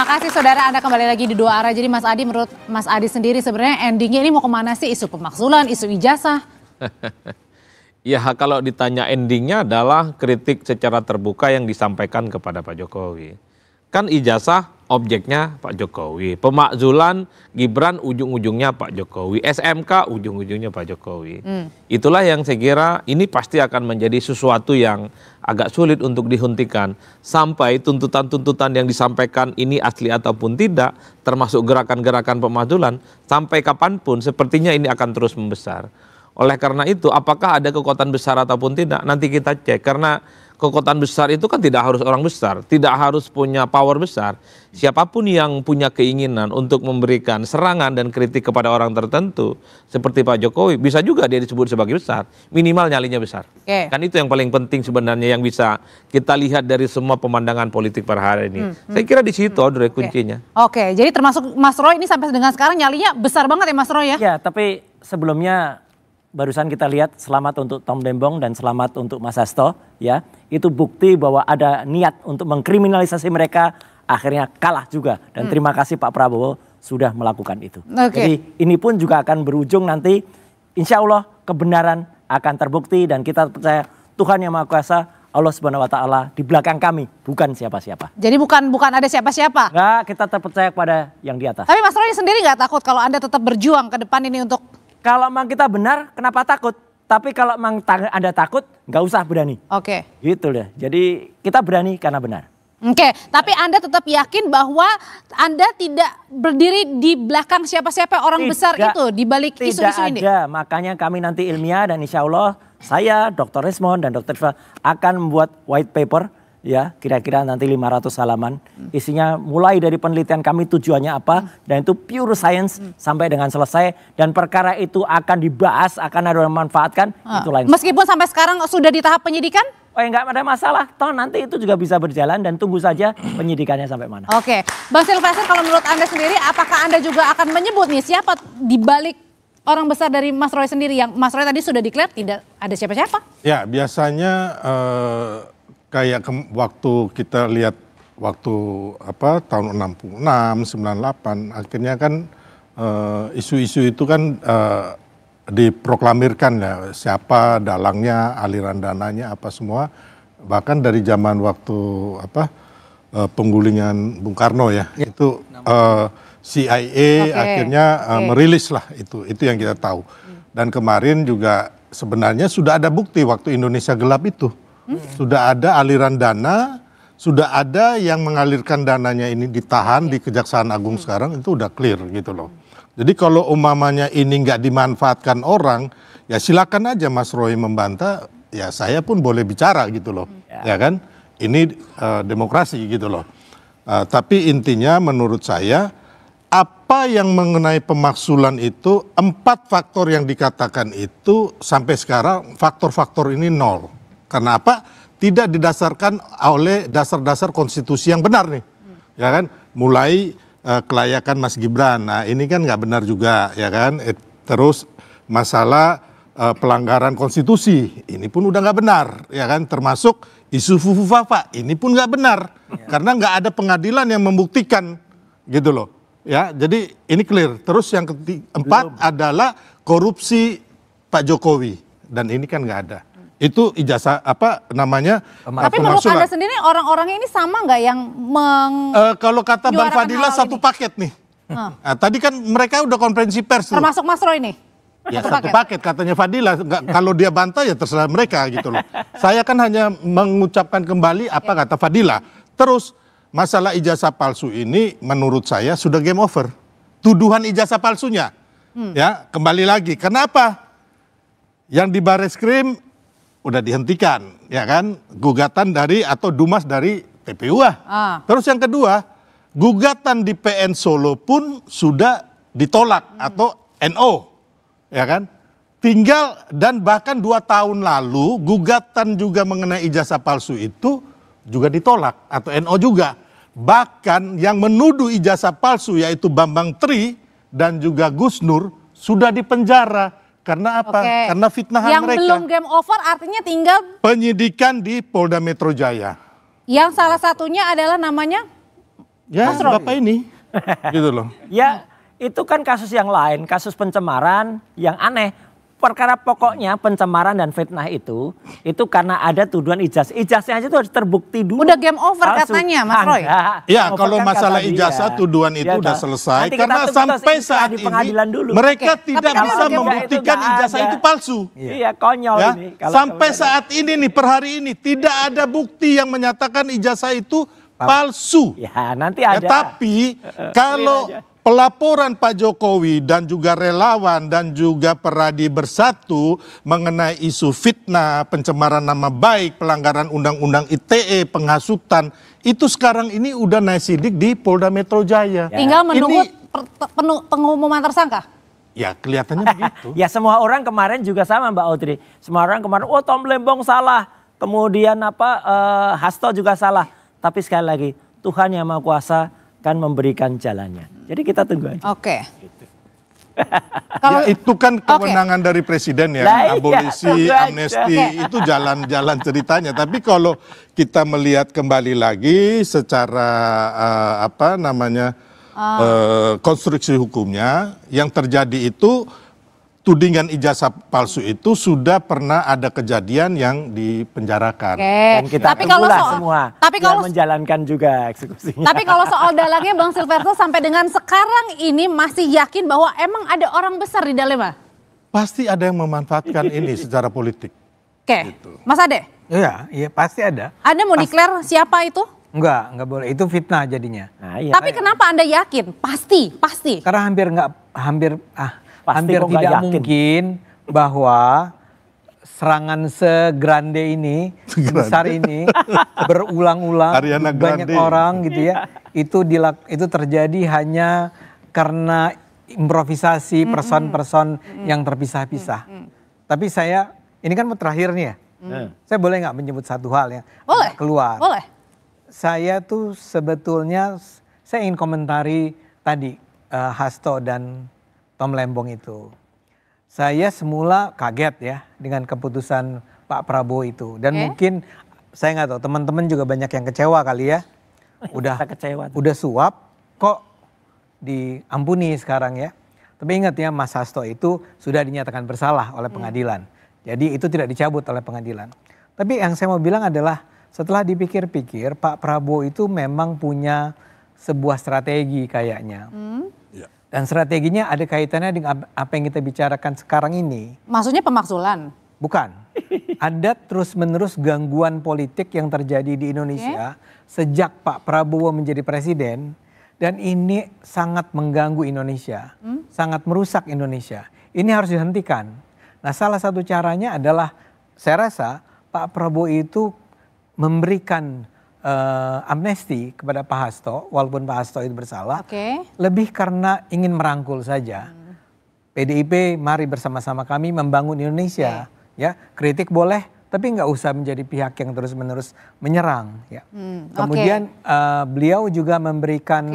terima kasih saudara, Anda kembali lagi di Dua Arah. Jadi Mas Adi, menurut Mas Adi sendiri sebenarnya endingnya ini mau kemana sih? Isu pemakzulan, isu ijazah? Ya kalau ditanya endingnya adalah kritik secara terbuka yang disampaikan kepada Pak Jokowi. Kan ijazah objeknya Pak Jokowi, pemakzulan Gibran ujung-ujungnya Pak Jokowi, SMK ujung-ujungnya Pak Jokowi. Itulah yang saya kira ini pasti akan menjadi sesuatu yang agak sulit untuk dihentikan sampai tuntutan-tuntutan yang disampaikan ini asli ataupun tidak, termasuk gerakan-gerakan pemakzulan, sampai kapanpun sepertinya ini akan terus membesar. Oleh karena itu, apakah ada kekuatan besar ataupun tidak, nanti kita cek. Karena kekuatan besar itu kan tidak harus orang besar, tidak harus punya power besar. Siapapun yang punya keinginan untuk memberikan serangan dan kritik kepada orang tertentu, seperti Pak Jokowi, bisa juga dia disebut sebagai besar, minimal nyalinya besar. Kan itu yang paling penting sebenarnya yang bisa kita lihat dari semua pemandangan politik per hari ini. Saya kira di situ Audrey kuncinya. Oke, jadi termasuk Mas Roy ini sampai dengan sekarang nyalinya besar banget ya Mas Roy ya? Ya, tapi sebelumnya barusan kita lihat selamat untuk Tom Dembong dan selamat untuk Mas Hasto, ya. Itu bukti bahwa ada niat untuk mengkriminalisasi mereka, akhirnya kalah juga. Dan terima kasih Pak Prabowo sudah melakukan itu. Jadi ini pun juga akan berujung nanti, insya Allah kebenaran akan terbukti dan kita percaya Tuhan Yang Maha Kuasa, Allah Subhanahu Wa Taala di belakang kami, bukan siapa-siapa. Jadi bukan ada siapa-siapa. Enggak, kita terpercaya kepada yang di atas. Tapi Mas Roy sendiri nggak takut kalau Anda tetap berjuang ke depan ini untuk... Kalau memang kita benar, kenapa takut? Tapi kalau memang Anda takut, nggak usah berani. Oke. Gitu deh. Jadi kita berani karena benar. Oke, tapi Anda tetap yakin bahwa Anda tidak berdiri di belakang siapa-siapa orang besar itu di balik isu-isu ini? Tidak ada, makanya kami nanti ilmiah dan insya Allah saya, Dr. Rismond dan Dr. Iva akan membuat white paper. Ya, kira-kira nanti 500 halaman. Isinya mulai dari penelitian kami tujuannya apa, dan itu pure science sampai dengan selesai. Dan perkara itu akan dibahas, akan ada yang memanfaatkan, itu lain. Meskipun sampai sekarang sudah di tahap penyidikan? Oh ya, nggak ada masalah, toh nanti itu juga bisa berjalan dan tunggu saja penyidikannya sampai mana. Oke, Bang Silvester, kalau menurut Anda sendiri, apakah Anda juga akan menyebut nih siapa di balik orang besar dari Mas Roy sendiri, yang Mas Roy tadi sudah declare tidak ada siapa-siapa? Ya, biasanya kayak waktu kita lihat waktu tahun 66, 98, akhirnya kan isu-isu itu kan diproklamirkan ya, siapa dalangnya, aliran dananya apa semua. Bahkan dari zaman waktu penggulingan Bung Karno ya, itu CIA akhirnya merilis lah itu yang kita tahu. Dan kemarin juga sebenarnya sudah ada bukti waktu Indonesia Gelap itu. Sudah ada aliran dana, sudah ada yang mengalirkan dananya ini ditahan di Kejaksaan Agung sekarang, itu udah clear gitu loh. Jadi kalau umpamanya ini nggak dimanfaatkan orang, ya silakan aja Mas Roy membantah, ya saya pun boleh bicara gitu loh, ya kan? Ini demokrasi gitu loh. Tapi intinya menurut saya, apa yang mengenai pemakzulan itu, 4 faktor yang dikatakan itu sampai sekarang faktor-faktor ini nol. Karena apa? Tidak didasarkan oleh dasar-dasar konstitusi yang benar nih, ya kan? Mulai kelayakan Mas Gibran, nah ini kan nggak benar juga, ya kan? Terus masalah pelanggaran konstitusi, ini pun udah nggak benar, ya kan? Termasuk isu Fufufafa, ini pun nggak benar, karena nggak ada pengadilan yang membuktikan, gitu loh, ya. Jadi ini clear. Terus yang keempat adalah korupsi Pak Jokowi, dan ini kan nggak ada. Itu ijazah Tapi menurut Anda sendiri orang-orangnya ini sama nggak yang kalau kata Bang Fadila satu paket nih. Nah, tadi kan mereka udah konferensi pers. Termasuk Mas Roy nih? Ya satu paket katanya Fadila. Kalau dia bantah ya terserah mereka gitu loh. Saya kan hanya mengucapkan kembali apa kata Fadila. Terus masalah ijazah palsu ini menurut saya sudah game over. Tuduhan ijazah palsunya. Ya kembali lagi. Kenapa? Yang di Barreskrim udah dihentikan, ya kan, gugatan dari atau Dumas dari PPU. Terus yang kedua, gugatan di PN Solo pun sudah ditolak atau NO, ya kan. Tinggal dan bahkan 2 tahun lalu gugatan juga mengenai ijazah palsu itu juga ditolak atau NO juga. Bahkan yang menuduh ijazah palsu yaitu Bambang Tri dan juga Gus Nur sudah dipenjara. Karena apa? Karena fitnahan mereka. Yang belum game over artinya tinggal penyidikan di Polda Metro Jaya. Yang salah satunya adalah namanya Ya, Bapak ini. Gitu loh. Ya itu kan kasus yang lain, kasus pencemaran yang aneh. Perkara pokoknya pencemaran dan fitnah itu karena ada tuduhan ijazah. Ijazahnya aja itu harus terbukti dulu. Udah game over katanya Mas Roy. Ya kalau masalah ijazah tuduhan itu udah selesai. Karena sampai saat ini mereka tidak bisa membuktikan ijazah itu palsu. Iya konyol ya. ini. Sampai saat ini nih per hari ini tidak ada bukti yang menyatakan ijazah itu palsu. Ya nanti ada. Ya, tapi kalau pelaporan Pak Jokowi dan juga relawan dan juga Peradi Bersatu mengenai isu fitnah, pencemaran nama baik, pelanggaran undang-undang ITE, penghasutan, itu sekarang ini udah naik sidik di Polda Metro Jaya. Tinggal menunggu pengumuman tersangka. Ya kelihatannya begitu. Ya semua orang kemarin juga sama Mbak Audrey. Semua orang kemarin, oh Tom Lembong salah. Kemudian Hasto juga salah. Tapi sekali lagi, Tuhan Yang Maha Kuasa kan memberikan jalannya. Jadi kita tunggu aja. Oke. Ya, itu kan kewenangan dari presiden ya, Lah, abolisi, iya, amnesti, itu jalan-jalan ceritanya. Tapi kalau kita melihat kembali lagi secara konstruksi hukumnya, yang terjadi itu tudingan ijazah palsu itu sudah pernah ada kejadian yang dipenjarakan. Dan kita semua yang menjalankan juga eksekusinya. Tapi kalau soal dalangnya Bang Silverto sampai dengan sekarang ini masih yakin bahwa emang ada orang besar di dalamnya? Pasti ada yang memanfaatkan ini secara politik. Oke, Mas Ade? Iya pasti ada. Anda mau declare siapa itu? Enggak boleh. Itu fitnah jadinya. Nah, iya. Tapi kenapa Anda yakin? Pasti. Karena hampir tidak mungkin bahwa serangan segrande ini, besar ini berulang-ulang banyak orang gitu ya. Itu terjadi hanya karena improvisasi person-person yang terpisah-pisah. Tapi ini kan terakhir nih ya. Saya boleh nggak menyebut satu hal ya? Boleh. Keluar. Boleh. Saya tuh sebetulnya saya ingin komentari tadi Hasto dan Tom Lembong itu. Saya semula kaget ya dengan keputusan Pak Prabowo itu. Dan mungkin saya nggak tahu teman-teman juga banyak yang kecewa kali ya. Udah suap kok diampuni sekarang ya. Tapi ingat ya Mas Hasto itu sudah dinyatakan bersalah oleh pengadilan. Jadi itu tidak dicabut oleh pengadilan. Tapi yang saya mau bilang adalah setelah dipikir-pikir Pak Prabowo itu memang punya sebuah strategi kayaknya. Dan strateginya ada kaitannya dengan apa yang kita bicarakan sekarang ini. Maksudnya pemakzulan? Bukan. Ada terus-menerus gangguan politik yang terjadi di Indonesia sejak Pak Prabowo menjadi presiden. Dan ini sangat mengganggu Indonesia. Sangat merusak Indonesia. Ini harus dihentikan. Nah salah satu caranya adalah saya rasa Pak Prabowo itu memberikan amnesti kepada Pak Hasto, walaupun Pak Hasto itu bersalah, lebih karena ingin merangkul saja. PDIP mari bersama-sama kami membangun Indonesia, ya kritik boleh, tapi nggak usah menjadi pihak yang terus-menerus menyerang. Ya. Kemudian beliau juga memberikan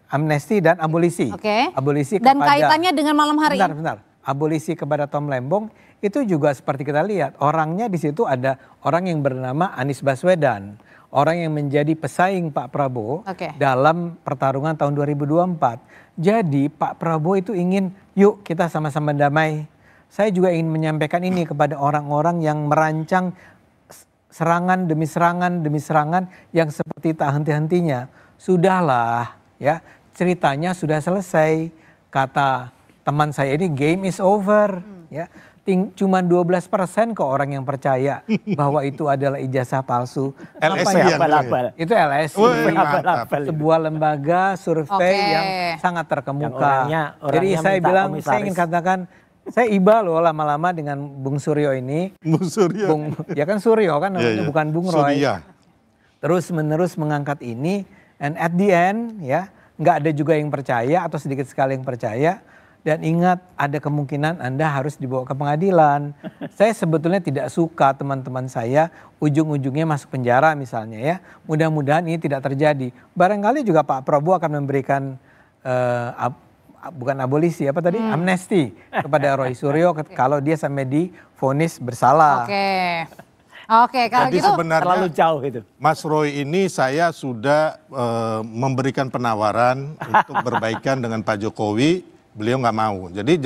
amnesti dan abolisi. Abolisi dan kaitannya dengan malam hari ini. Bentar. Abolisi kepada Tom Lembong. Itu juga seperti kita lihat orangnya di situ ada orang yang bernama Anies Baswedan, orang yang menjadi pesaing Pak Prabowo dalam pertarungan tahun 2024. Jadi Pak Prabowo itu ingin yuk kita sama-sama damai. Saya juga ingin menyampaikan ini kepada orang-orang yang merancang serangan demi serangan yang seperti tak henti-hentinya. Sudahlah ya, ceritanya sudah selesai. Kata teman saya ini game is over ya. Cuma 12% kok orang yang percaya bahwa itu adalah ijazah palsu. LSI itu LSI. Sebuah lembaga survei yang sangat terkemuka. Jadi saya bilang, saya ingin katakan, saya iba loh lama-lama dengan Bung Suryo ini. Bung Suryo. Ya kan Suryo kan namanya, bukan Bung Roy. Terus menerus mengangkat ini, and at the end ya, nggak ada juga yang percaya atau sedikit sekali yang percaya. Dan ingat ada kemungkinan Anda harus dibawa ke pengadilan. Saya sebetulnya tidak suka teman-teman saya ujung-ujungnya masuk penjara misalnya ya. Mudah-mudahan ini tidak terjadi. Barangkali juga Pak Prabowo akan memberikan bukan abolisi amnesti kepada Roy Suryo kalau dia sampai divonis bersalah. Oke, kalau Jadi gitu sebenarnya Terlalu jauh itu. Mas Roy ini saya sudah memberikan penawaran untuk berbaikan dengan Pak Jokowi, beliau nggak mau. Jadi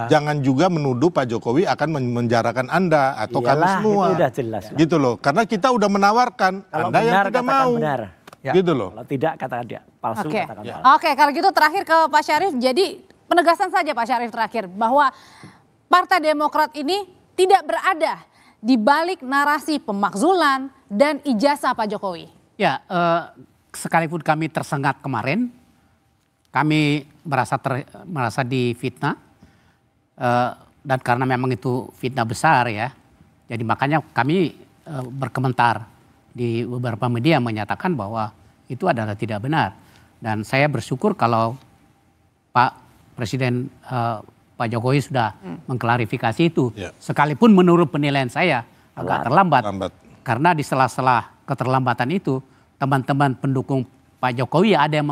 jangan juga menuduh Pak Jokowi akan menjarakan Anda atau kami Iyalah, semua. itu udah jelas. Gitu loh. Karena kita udah menawarkan, Kalau Anda yang benar, tidak katakan mau. benar. Ya. Gitu loh. Kalau tidak katakan dia palsu, Oke, katakan palsu. oke. Kalau gitu terakhir ke Pak Syarif. Jadi penegasan saja Pak Syarif terakhir bahwa Partai Demokrat ini tidak berada di balik narasi pemakzulan dan ijazah Pak Jokowi. Ya, sekalipun kami tersengat kemarin, kami merasa difitnah, dan karena memang itu fitnah besar ya, jadi makanya kami berkomentar di beberapa media menyatakan bahwa itu adalah tidak benar. Dan saya bersyukur kalau Pak Presiden Pak Jokowi sudah mengklarifikasi itu, Ya. sekalipun menurut penilaian saya agak terlambat. Karena di sela-sela keterlambatan itu, teman-teman pendukung Pak Jokowi ada yang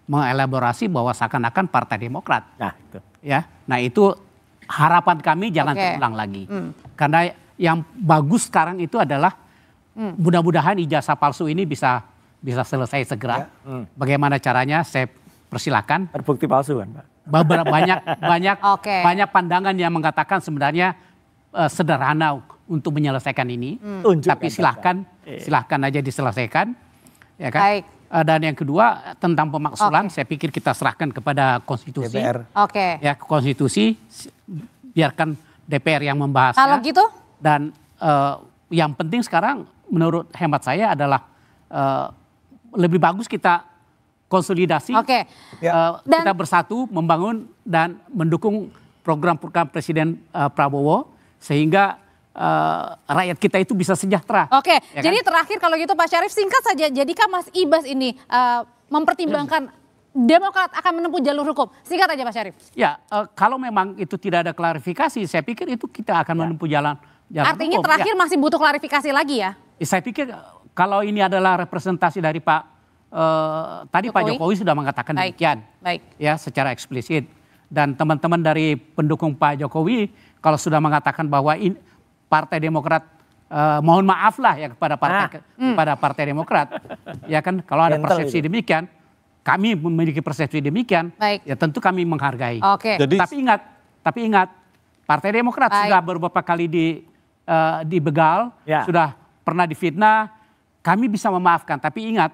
mengelaborasi bahwa seakan-akan Partai Demokrat. Nah, itu. Ya, nah itu harapan kami jangan terulang lagi. Karena yang bagus sekarang itu adalah mudah-mudahan ijazah palsu ini bisa selesai segera. Bagaimana caranya? Saya persilakan. Terbukti palsu kan, Pak? Banyak pandangan yang mengatakan sebenarnya sederhana untuk menyelesaikan ini, tapi silahkan aja diselesaikan, ya kan? Baik. Dan yang kedua tentang pemaksulan, saya pikir kita serahkan kepada konstitusi, DPR. Oke. ya konstitusi, biarkan DPR yang membahasnya. Kalau gitu? Dan yang penting sekarang menurut hemat saya adalah lebih bagus kita konsolidasi, Oke. kita bersatu membangun dan mendukung program-program Presiden Prabowo sehingga rakyat kita itu bisa sejahtera. Oke, Ya jadi kan? terakhir kalau gitu Pak Syarif singkat saja, jadikah Mas Ibas ini mempertimbangkan Demokrat akan menempuh jalur hukum? Singkat aja Pak Syarif. Ya, kalau memang itu tidak ada klarifikasi, saya pikir itu kita akan menempuh jalan Artinya hukum. terakhir masih butuh klarifikasi lagi ya? Saya pikir kalau ini adalah representasi dari tadi Pak Jokowi sudah mengatakan Baik. demikian, Baik. ya secara eksplisit. Dan teman-teman dari pendukung Pak Jokowi kalau sudah mengatakan bahwa Partai Demokrat mohon maaf lah ya kepada Partai Demokrat, ya kan kalau ada Gentle persepsi itu. demikian, kami memiliki persepsi demikian, Baik. ya tentu kami menghargai. Oke. Jadi Tapi ingat, Partai Demokrat Baik. sudah beberapa kali dibegal, Ya. sudah pernah difitnah. Kami bisa memaafkan, tapi ingat,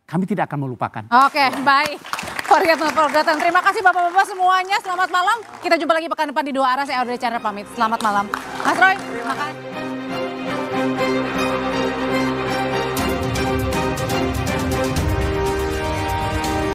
kami tidak akan melupakan. Oke, baik. Forgotten. Terima kasih Bapak-Bapak semuanya. Selamat malam. Kita jumpa lagi pekan depan di Dua Arah. Saya Audrey Chandra pamit. Selamat malam. Mas Roy, terima kasih.